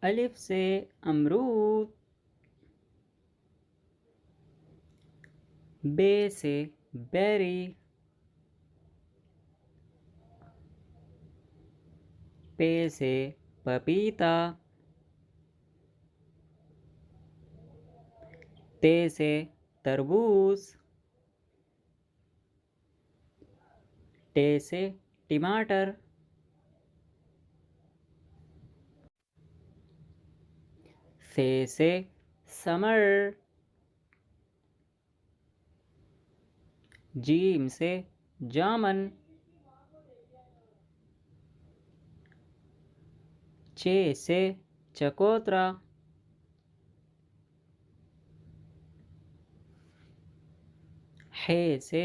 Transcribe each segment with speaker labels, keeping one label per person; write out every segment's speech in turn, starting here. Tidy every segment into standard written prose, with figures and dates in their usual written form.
Speaker 1: अलिफ से अमरूद। बे से बेरी। पे से पपीता। ते से तरबूज। टे से टमाटर। से समर। जीम से जामन। चे से चकोतरा। हे से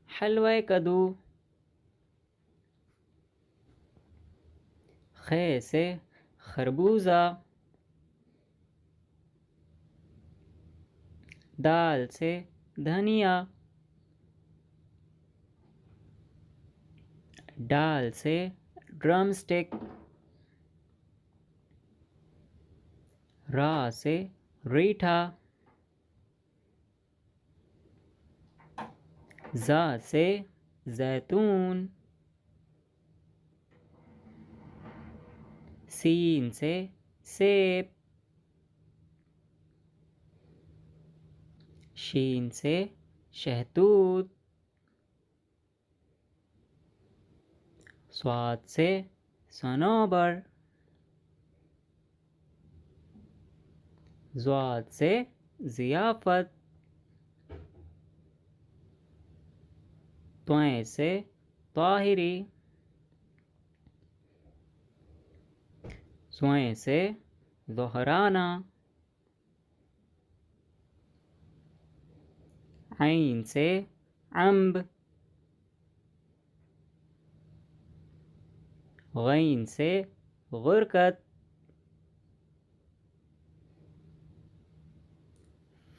Speaker 1: हलवा कद्दू। खे से खरबूजा। दाल से धनिया। डाल से ड्रम स्टिक। रा से रीठा। जा से जैतून। सीन से सेब। शीन से शहतूत। स्वाद से सनोबर। ज़्वाद से ज़ियाफ़त। त्वय से ताहिरी। स्वय से ज़ोहराना। ऐन से अम्ब। गैन से गुरकत।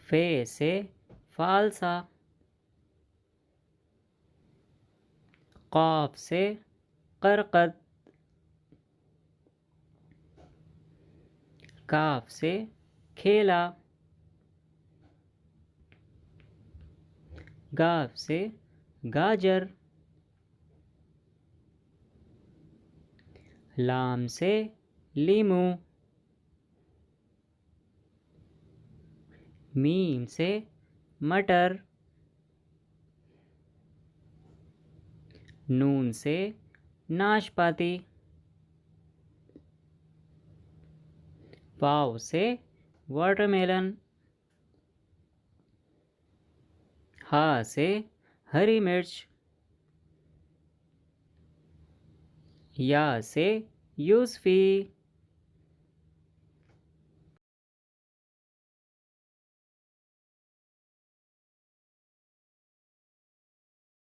Speaker 1: फे से फालसा। क़ाफ से करकत। काफ से खेला। गाफ से गाजर। लाम से लीमू। मीम से मटर। नून से नाशपाती। वाव से वाटरमेलन। हा से हरी मिर्च। या से यूसफी।